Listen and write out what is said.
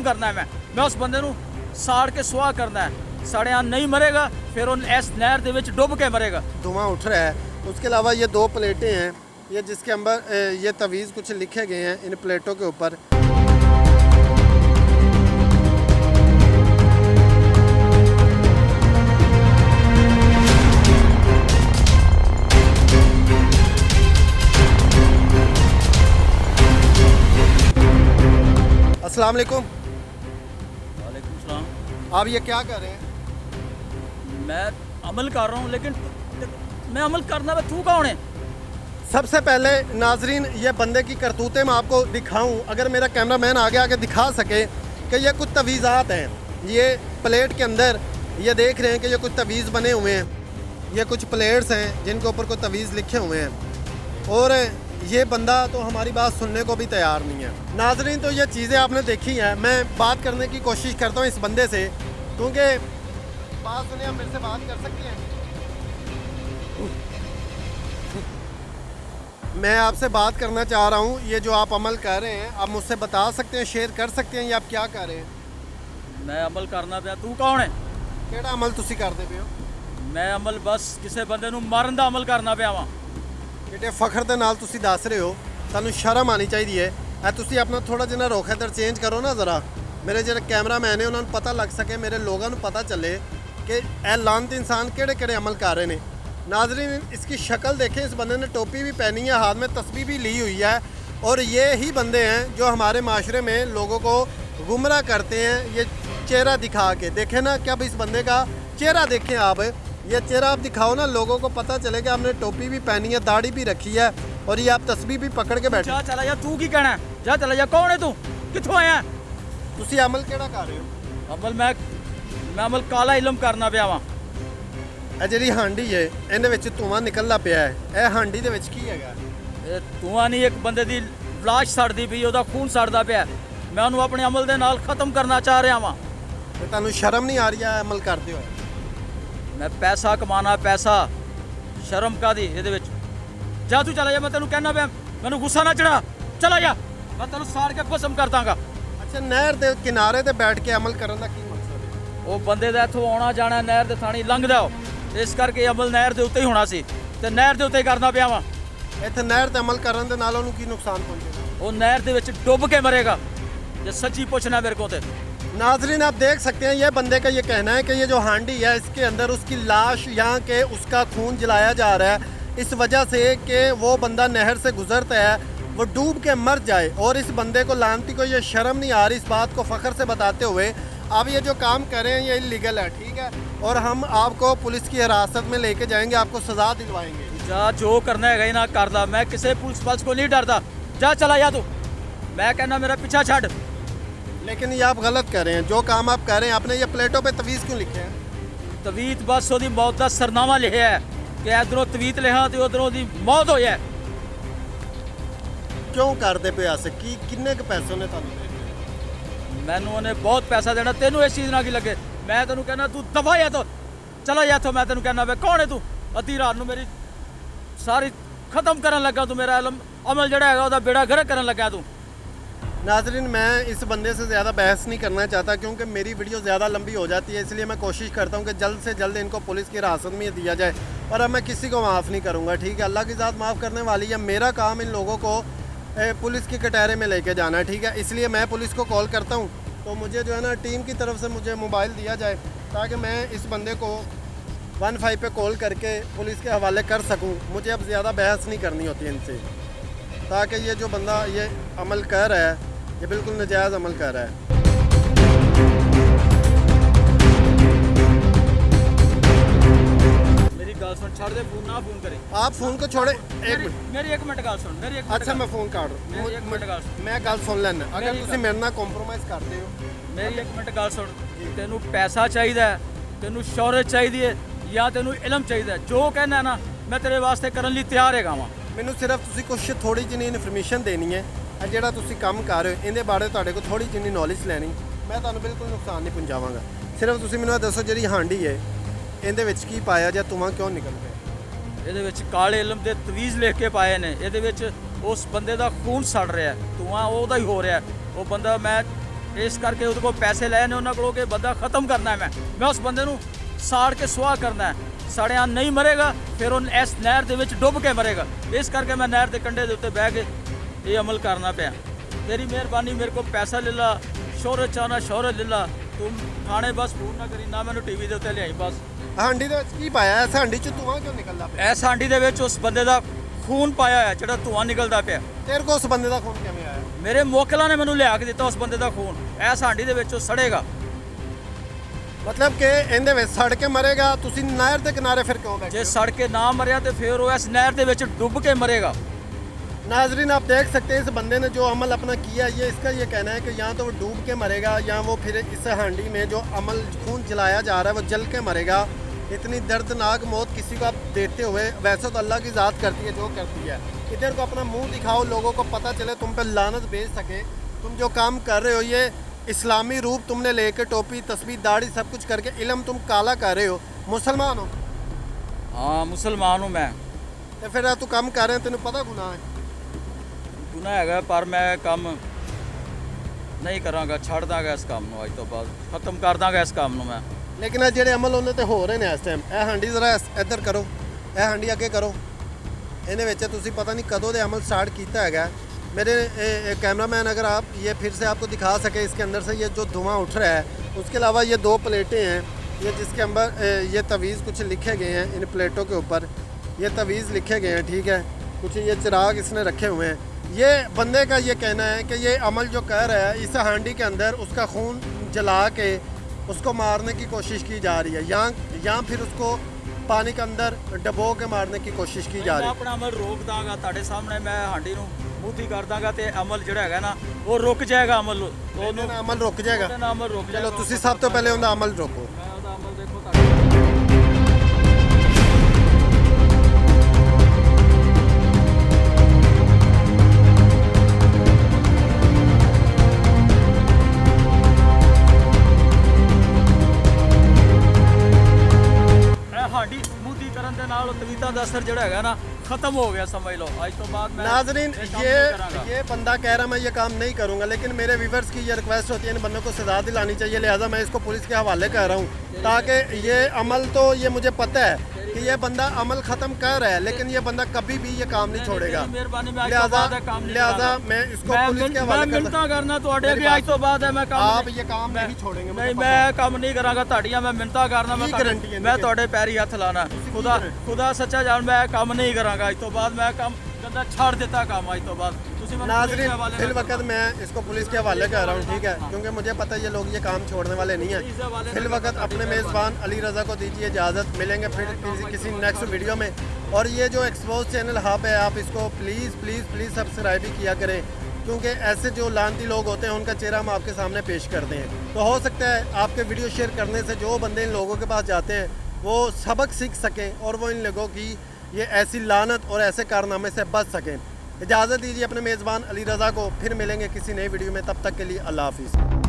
करना है। मैं उस बंदे नूं साड़ के सुआह करना है। सड़िया नहीं मरेगा, फिर उन इस नहर दे विच डुब के मरेगा। धुआं उठ रहा है। उसके अलावा ये 2 प्लेटें हैं, ये जिसके अंदर ये तवीज़ कुछ लिखे गए हैं इन प्लेटों के ऊपर। अस्सलाम वालेकुम। वालेकुम सलाम। आप ये क्या कर रहे हैं? मैं अमल कर रहा हूँ, लेकिन मैं अमल करना है, तू कौन है? सबसे पहले नाजरीन, ये बंदे की करतूतें मैं आपको दिखाऊं, अगर मेरा कैमरामैन आगे आके दिखा सके कि ये कुछ तवीज़ात हैं। ये प्लेट के अंदर ये देख रहे हैं कि ये कुछ तवीज़ बने हुए हैं। ये कुछ प्लेट्स हैं जिनके ऊपर कोई तवीज़ लिखे हुए हैं, और ये बंदा तो हमारी बात सुनने को भी तैयार नहीं है। नाजरीन, तो ये चीज़ें आपने देखी हैं। मैं बात करने की कोशिश करता हूँ इस बंदे से, क्योंकि बात सुनिए, आप मेरे से बात कर सकते हैं? मैं आपसे बात करना चाह रहा हूँ, ये जो आप अमल कर रहे हैं, आप मुझसे बता सकते हैं, शेयर कर सकते हैं, ये आप क्या कर रहे हैं? मैं अमल करना पिया, तू कौन है? ਕਿਹੜਾ ਅਮਲ ਤੁਸੀਂ ਕਰਦੇ ਪਏ ਹੋ? मैं अमल बस किसी बंदे नूं मारन दा अमल करना पिया वां। ਜਿਹੜੇ ਫਖਰ ਦੇ ਨਾਲ ਤੁਸੀਂ ਦੱਸ ਰਹੇ ਹੋ, ਤੁਹਾਨੂੰ ਸ਼ਰਮ ਆਣੀ ਚਾਹੀਦੀ ਹੈ। ਇਹ ਤੁਸੀਂ ਆਪਣਾ ਥੋੜਾ ਜਿਹਾ ਰੋਖ ਇਧਰ ਚੇਂਜ ਕਰੋ ਨਾ ਜ਼ਰਾ, ਮੇਰੇ ਜਿਹੜੇ ਕੈਮਰਾਮੈਨ ਨੇ ਉਹਨਾਂ ਨੂੰ ਪਤਾ ਲੱਗ ਸਕੇ, ਮੇਰੇ ਲੋਕਾਂ ਨੂੰ ਪਤਾ ਚੱਲੇ कि ਇਹ ਲਾਂਤ इंसान ਕਿਹੜੇ ਕਿਹੜੇ अमल कर रहे हैं। नाजरीन, इसकी शक्ल देखें, इस बंदे ने टोपी भी पहनी है, हाथ में तस्बीह भी ली हुई है, और ये ही बंदे हैं जो हमारे माशरे में लोगों को गुमराह करते हैं। ये चेहरा दिखा के देखें ना, कि अब इस बंदे का चेहरा देखें आप, ये चेहरा आप दिखाओ ना, लोगों को पता चले कि आपने टोपी भी पहनी है, दाढ़ी भी रखी है, और ये आप तस्बीह भी पकड़ के बैठे। जा चला जा, तू की कहना है? जा चला जा, कौन है तू? कित्थों आया? ਤੁਸੀਂ अमल ਕਿਹੜਾ ਕਰ ਰਹੇ ਹੋ? अमल मैं अमल काला इलम करना पिया वां। ਇਹ ਜਿਹੜੀ ਹਾਂਡੀ ਹੈ, ਇਹਦੇ ਵਿੱਚ ਧੂਆਂ ਨਿਕਲਦਾ ਪਿਆ ਹੈ। ਇਹ ਹਾਂਡੀ ਦੇ ਵਿੱਚ ਕੀ ਹੈਗਾ? ਇਹ ਧੂਆਂ ਨਹੀਂ, ਇੱਕ ਬੰਦੇ ਦੀ ਲਾਸ਼ ਸੜਦੀ ਪਈ, ਉਹਦਾ ਖੂਨ ਸੜਦਾ ਪਿਆ। ਮੈਂ ਉਹਨੂੰ ਆਪਣੇ ਅਮਲ ਦੇ ਨਾਲ ਖਤਮ ਕਰਨਾ ਚਾਹ ਰਿਹਾ ਵਾਂ। ਤੇ ਤੁਹਾਨੂੰ ਸ਼ਰਮ ਨਹੀਂ ਆ ਰਹੀ ਹੈ ਅਮਲ ਕਰਦੇ ਹੋਏ? ਮੈਂ ਪੈਸਾ ਕਮਾਣਾ, ਪੈਸਾ, ਸ਼ਰਮ ਕਾਦੀ ਇਹਦੇ ਵਿੱਚ? ਜਾ ਤੂੰ ਚਲਾ ਜਾ, ਮੈਂ ਤੈਨੂੰ ਕਹਿਣਾ ਪਿਆ, ਮੈਨੂੰ ਗੁੱਸਾ ਨਾ ਚੜਾ, ਚਲਾ ਜਾ, ਮੈਂ ਤੈਨੂੰ ਸਾੜ ਕੇ ਭਸਮ ਕਰ ਦਾਂਗਾ। ਅੱਛਾ, ਨਹਿਰ ਦੇ ਕਿਨਾਰੇ ਤੇ ਬੈਠ ਕੇ ਅਮਲ ਕਰਨ ਦਾ ਕੀ ਮਕਸਦ ਹੈ? ਉਹ ਬੰਦੇ ਦਾ ਇੱਥੋਂ ਆਉਣਾ ਜਾਣਾ ਨਹਿਰ ਦੇ ਥਾਣੀ ਲੰਘਦਾ, ਉਹ ਇਸ ਕਰਕੇ ਅਮਲ ਨਹਿਰ ਦੇ ਉੱਤੇ ਹੀ ਹੋਣਾ ਸੀ, ਤੇ ਨਹਿਰ ਦੇ ਉੱਤੇ ਹੀ ਕਰਨਾ ਪਿਆ ਵਾ। ਇੱਥੇ ਨਹਿਰ ਤੇ ਅਮਲ ਕਰਨ ਦੇ ਨਾਲ ਉਹਨੂੰ ਕੀ ਨੁਕਸਾਨ ਪਹੁੰਚੇਗਾ? ਉਹ ਨਹਿਰ ਦੇ ਵਿੱਚ ਡੁੱਬ ਕੇ ਮਰੇਗਾ, ਜੇ ਸੱਚੀ ਪੁੱਛਣਾ ਮੇਰੇ ਕੋਲ ਤੇ। नाजरीन, आप देख सकते हैं, ये बंदे का ये कहना है कि ये जो हांडी है, इसके अंदर उसकी लाश यहाँ के उसका खून जलाया जा रहा है, इस वजह से कि वो बंदा नहर से गुजरता है, वो डूब के मर जाए। और इस बंदे को, लानती को, ये शर्म नहीं आ रही इस बात को फ़ख्र से बताते हुए। आप ये जो काम कर रहे हैं ये इलीगल है, ठीक है, और हम आपको पुलिस की हिरासत में लेके जाएंगे, आपको सज़ा दिलवाएंगे। जा, जो करना है ना कर ला, मैं किसी पुलिस पल्स को नहीं डरता। जा चला जा तू, मैं कहना मेरा पीछा छड़। लेकिन ये आप गलत कर रहे हैं, जो काम आप कर रहे हैं। आपने ये प्लेटों पे तवीज़ क्यों लिखे हैं? तवीत बस ਉਹਦੀ मौत ਦਾ सरनामा लिखा है कि इधरों तवीत लिखा तो उधरों ਦੀ मौत हो जाए। क्यों करते पे ऐसे? की किन्ने के पैसों ने ਤੁਹਾਨੂੰ ਦਿੱਤੇ? ਮੈਨੂੰ ਉਹਨੇ ਬਹੁਤ ਪੈਸਾ ਦੇਣਾ, ਤੈਨੂੰ ਇਸ ਚੀਜ਼ ਨਾਲ ਕੀ ਲੱਗੇ? ਮੈਂ ਤੈਨੂੰ ਕਹਿੰਦਾ ਤੂੰ ਦਫਾ ਜਾ, ਤੋ ਚਲਾ ਜਾ ਇੱਥੋਂ। ਮੈਂ ਤੈਨੂੰ ਕਹਿੰਦਾ ਵੇ ਕੌਣ ਹੈ ਤੂੰ? ਅੱਧੀ ਰਾਤ ਨੂੰ ਮੇਰੀ ਸਾਰੀ ਖਤਮ ਕਰਨ ਲੱਗਾ ਤੂੰ, ਮੇਰਾ ਅਮਲ ਜਿਹੜਾ ਹੈਗਾ ਉਹਦਾ ਬੇੜਾ ਗਰਕ ਕਰਨ ਲੱਗਾ ਤੂੰ। नाजरीन, मैं इस बंदे से ज़्यादा बहस नहीं करना चाहता, क्योंकि मेरी वीडियो ज़्यादा लंबी हो जाती है, इसलिए मैं कोशिश करता हूँ कि जल्द से जल्द इनको पुलिस की हिरासत में दिया जाए। और अब मैं किसी को माफ़ नहीं करूँगा, ठीक है? अल्लाह की ज़ात माफ़ करने वाली है। मेरा काम इन लोगों को पुलिस के कटहरे में लेके जाना है, ठीक है? इसलिए मैं पुलिस को कॉल करता हूँ, तो मुझे जो है ना टीम की तरफ से मुझे मोबाइल दिया जाए, ताकि मैं इस बंदे को 15 पे कॉल करके पुलिस के हवाले कर सकूँ। मुझे अब ज़्यादा बहस नहीं करनी होती इनसे, ताकि ये जो बंदा ये अमल कर रहा है, ये बिल्कुल नजायज़ अमल कर रहा है। मेरी गल सुन, छोड़ दे फोन, ना फोन करे। आप फ़ोन को छोड़े, एक मिनट। मेरी एक मिनट गल सुन, मेरी एक अच्छा, मैं फ़ोन काट रहा मेरी एक मिनट गल सुन, मैं गल सुन लेना। अगर मेरी तुम मेरे नाल कॉम्प्रोमाइज़ करते हो, मेरी एक मिनट गल सुन। ਤੈਨੂੰ ਪੈਸਾ ਚਾਹੀਦਾ ਹੈ, ਤੈਨੂੰ ਸ਼ੌਹਰਤ ਚਾਹੀਦੀ ਹੈ, ਜਾਂ ਤੈਨੂੰ ਇਲਮ ਚਾਹੀਦਾ ਹੈ? ਜੋ ਕਹਿਣਾ ਨਾ, ਮੈਂ ਤੇਰੇ ਵਾਸਤੇ ਕਰਨ ਲਈ ਤਿਆਰ ਹੈਗਾ ਵਾਂ। ਮੈਨੂੰ ਸਿਰਫ ਤੁਸੀਂ ਕੁਛ ਥੋੜੀ ਜਿਹੀ ਇਨਫੋਰਮੇਸ਼ਨ ਦੇਣੀ ਹੈ। ਇਹ ਜਿਹੜਾ ਤੁਸੀਂ ਕੰਮ ਕਰ ਰਹੇ ਹੋ, ਇਹਦੇ ਬਾਰੇ ਤੁਹਾਡੇ ਕੋਲ ਥੋੜੀ ਜਿਹੀ ਨੌਲੇਜ ਲੈਣੀ। ਮੈਂ ਤੁਹਾਨੂੰ ਬਿਲਕੁਲ ਨੁਕਸਾਨ ਨਹੀਂ ਪਹੁੰਚਾਵਾਂਗਾ। ਸਿਰਫ ਤੁਸੀਂ ਮੈਨੂੰ ਇਹ ਦੱਸੋ, ਜਿਹੜੀ ਹਾਂਡੀ ਹੈ, ਇਹਦੇ ਵਿੱਚ ਕੀ ਪਾਇਆ ਜਾਂ ਧੂੰਆਂ ਕਿਉਂ ਨਿਕਲ ਰਿਹਾ? ਇਹਦੇ ਵਿੱਚ ਕਾਲੇ ਇਲਮ ਦੇ ਤਵੀਜ਼ ਲਿਖ ਕੇ ਪਾਏ ਨੇ। ਇਹਦੇ ਵਿੱਚ ਉਸ ਬੰਦੇ ਦਾ ਖੂਨ ਸੜ ਰਿਹਾ, ਧੂੰਆਂ ਉਹਦਾ ਹੀ ਹੋ ਰਿਹਾ। ਉਹ ਬੰਦਾ, ਮੈਂ ਇਸ ਕਰਕੇ ਉਹਦੇ ਕੋਲ ਪੈਸੇ ਲਏ ਨੇ ਉਹਨਾਂ ਕੋਲੋਂ ਕਿ ਬੰਦਾ ਖਤਮ ਕਰਨਾ ਹੈ ਮੈਂ ਉਸ ਬੰਦੇ ਨੂੰ ਸਾੜ ਕੇ ਸੁਆਹ ਕਰਨਾ ਹੈ। ਸੜਿਆ ਨਹੀਂ ਮਰੇਗਾ, ਫਿਰ ਉਹ ਇਸ ਨਹਿਰ ਦੇ ਵਿੱਚ ਡੁੱਬ ਕੇ ਮਰੇਗਾ। ਇਸ ਕਰਕੇ ਮੈਂ ਨਹਿਰ ਦੇ ਕੰਢੇ ਦੇ ਉੱਤੇ ਬਹਿ ਕੇ ਇਹ ਅਮਲ ਕਰਨਾ ਪਿਆ। तेरी मेहरबानी, मेरे को पैसा ले ला, शोहरत चाहना शोहरत ले ला, तुम थाने बस फोन ना करी ना मैंने टीवी ਦੇ ਉੱਤੇ ਲਿਆਈ ਬਸ। ਹਾਂਡੀ ਦੇ ਵਿੱਚ ਕੀ ਪਾਇਆ? ਇਸ ਹਾਂਡੀ ਚ ਧੂਆਂ ਕਿਉਂ ਨਿਕਲਦਾ ਪਿਆ? ਇਸ ਹਾਂਡੀ ਦੇ ਵਿੱਚ ਉਸ ਬੰਦੇ ਦਾ ਖੂਨ ਪਾਇਆ ਹੋਇਆ ਜਿਹੜਾ ਧੂਆਂ ਨਿਕਲਦਾ ਪਿਆ। ਤੇਰੇ ਕੋਲ ਉਸ ਬੰਦੇ ਦਾ ਖੂਨ ਕਿਵੇਂ ਆਇਆ? ਮੇਰੇ ਮੋਕਲਾਂ ਨੇ ਮੈਨੂੰ ਲਿਆ ਕੇ ਦਿੱਤਾ ਉਸ ਬੰਦੇ ਦਾ ਖੂਨ। ਇਸ ਹਾਂਡੀ ਦੇ ਵਿੱਚ ਉਹ ਸੜੇਗਾ। ਮਤਲਬ ਕਿ ਇਹਦੇ ਵਿੱਚ ਸੜ ਕੇ ਮਰੇਗਾ। ਤੁਸੀਂ ਨਹਿਰ ਦੇ ਕਿਨਾਰੇ ਫਿਰ ਕਿਉਂ ਬੈਠੇ ਜੇ ਹੋ? ਸੜ ਕੇ ਨਾ ਮਰਿਆ ਤੇ ਫਿਰ ਉਹ ਇਸ ਨਹਿਰ ਦੇ ਵਿੱਚ ਡੁੱਬ ਕੇ ਮਰੇਗਾ। नाजरीन, आप देख सकते हैं इस बंदे ने जो अमल अपना किया, ये इसका ये कहना है कि या तो वो डूब के मरेगा या वो फिर इस हांडी में जो अमल खून जलाया जा रहा है वो जल के मरेगा। इतनी दर्दनाक मौत किसी को आप देते हुए, वैसे तो अल्लाह की ज़ात करती है जो करती है। इधर को अपना मुंह दिखाओ, लोगों को पता चले, तुम पे लानत भेज सके। तुम जो काम कर रहे हो ये इस्लामी रूप तुमने लेके टोपी तस्वीर दाढ़ी सब कुछ करके इल्म तुम काला कर रहे हो। मुसलमान हो? हाँ मुसलमान हूँ मैं। तो फिर तू काम कर रहे हैं, तेन पता गुनाह है? ਗੁਨਾਹ ਹੈਗਾ ਪਰ ਮੈਂ ਕੰਮ ਨਹੀਂ ਕਰਾਂਗਾ, ਛੱਡ ਦਾਂਗਾ ਇਸ ਕੰਮ ਨੂੰ। ਅੱਜ ਤੋਂ ਬਾਅਦ ਖਤਮ ਕਰ ਦਾਂਗਾ ਇਸ ਕੰਮ ਨੂੰ ਮੈਂ। ਲੇਕਿਨ ਇਹ ਜਿਹੜੇ ਅਮਲ ਉਹਨਾਂ ਤੇ ਹੋ ਰਹੇ ਨੇ ਇਸ ਟਾਈਮ, ਇਹ ਹਾਂਡੀ ਜ਼ਰਾ ਇੱਧਰ ਕਰੋ, ਇਹ ਹਾਂਡੀ ਅੱਗੇ ਕਰੋ। ਇਹਦੇ ਵਿੱਚ ਤੁਸੀਂ ਪਤਾ ਨਹੀਂ ਕਦੋਂ ਦੇ ਅਮਲ ਸਟਾर्ट ਕੀਤਾ हैगा। मेरे कैमरामैन अगर आप ये फिर से आपको दिखा सके, इसके अंदर से ये जो धुआं उठ रहा है, उसके अलावा ये 2 प्लेटें हैं, ये जिसके अंदर ये तवीज़ कुछ लिखे गए हैं। इन प्लेटों के ऊपर ये तवीज़ लिखे गए हैं, ठीक है। कुछ ये चिराग इसने रखे हुए हैं। ये बंदे का ये कहना है कि ये अमल जो कर रहा है, इस हांडी के अंदर उसका खून जला के उसको मारने की कोशिश की जा रही है, या फिर उसको पानी के अंदर डबो के मारने की कोशिश की जा रही ਮੈਂ है। ਆਪਣਾ ਅਮਲ ਰੋਕ ਦਾਂਗਾ ਤੁਹਾਡੇ ਸਾਹਮਣੇ। ਮੈਂ ਹਾਂਡੀ ਨੂੰ ਮੂੰਹੀ ਕਰ ਦਾਂਗਾ ਤੇ ਅਮਲ ਜਿਹੜਾ ਹੈਗਾ ਨਾ ਉਹ ਰੁਕ ਜਾਏਗਾ। ਅਮਲ ਉਹਦਾ ਅਮਲ ਰੁਕ ਜਾਏਗਾ। ਉਹਦਾ ਨਾ ਅਮਲ ਰੁਕ ਜਾਏਗਾ। ਚਲੋ ਤੁਸੀਂ ਸਭ ਤੋਂ ਪਹਿਲੇ ਉਹਦਾ ਅਮਲ ਰੋਕੋ। ਮੈਂ ਉਹਦਾ ਅਮਲ ਦੇਖੋ ਤੁਹਾਡੇ हांडी मुद्दी करन दे नाल तवीतां दा असर जिहड़ा हैगा ना खत्म हो गया, समझ लो। आज तो बाद मैं नाजरीन, काम नहीं करांगा। ये बंदा कह रहा मैं ये काम नहीं करूंगा, लेकिन मेरे व्यूवर्स की ये रिक्वेस्ट होती है इन बंदों को सजा दिलानी चाहिए। लिहाजा मैं इसको पुलिस के हवाले कर रहा हूँ, ताकि ये अमल तो ये मुझे पता है कि ये बंदा अमल ख़त्म कर रहा है, लेकिन ये बंदा कभी भी ये काम नहीं छोड़ेगा। मेहरबानी, मैं आज तो बाद है काम नहीं लिहाजा करांगा। मैं इसको पुलिस के हवाले कर मिन्नतां करना ਤੁਹਾਡੇ ਅੱਗੇ। ਅੱਜ ਤੋਂ ਬਾਅਦ ਮੈਂ ਕੰਮ आप ये काम नहीं छोड़ेंगे, मुझे नहीं, पता मैं है। ਕੰਮ ਨਹੀਂ ਕਰਾਂਗਾ ਤੁਹਾਡੀਆਂ। ਮੈਂ ਮਿੰਨਤਾਂ ਕਰਨਾ, ਮੈਂ ਕੀ guarantee ਹੈ? ਮੈਂ ਤੁਹਾਡੇ ਪੈਰੀ ਹੱਥ ਲਾਣਾ। ਖੁਦਾ ਸੱਚਾ ਜਾਣ, ਮੈਂ ਕੰਮ ਨਹੀਂ ਕਰਾਂਗਾ ਅੱਜ ਤੋਂ ਬਾਅਦ। मैं काम गंदा छाड़ देता काम आज तो बाद। नाज़रीन, फिल वक्त मैं इसको पुलिस के हवाले कर रहा हूँ, ठीक है, क्योंकि मुझे पता है ये लोग ये काम छोड़ने वाले नहीं हैं। फिल वक्त अपने मेज़बान अली रज़ा को दीजिए इजाज़त। मिलेंगे फिर किसी नेक्स्ट वीडियो में। और ये जो एक्सपोज चैनल हब है, आप इसको प्लीज़ प्लीज़ प्लीज़ सब्सक्राइब भी किया करें, क्योंकि ऐसे जो लानती लोग होते हैं उनका चेहरा हम आपके सामने पेश करते हैं। तो हो सकता है आपके वीडियो शेयर करने से जो बंदे इन लोगों के पास जाते हैं वो सबक सीख सकें और वो इन लोगों की ये ऐसी लानत और ऐसे कारनामे से बच सकें। इजाज़त दीजिए अपने मेज़बान अली रज़ा को। फिर मिलेंगे किसी नई वीडियो में, तब तक के लिए अल्लाह हाफिज़।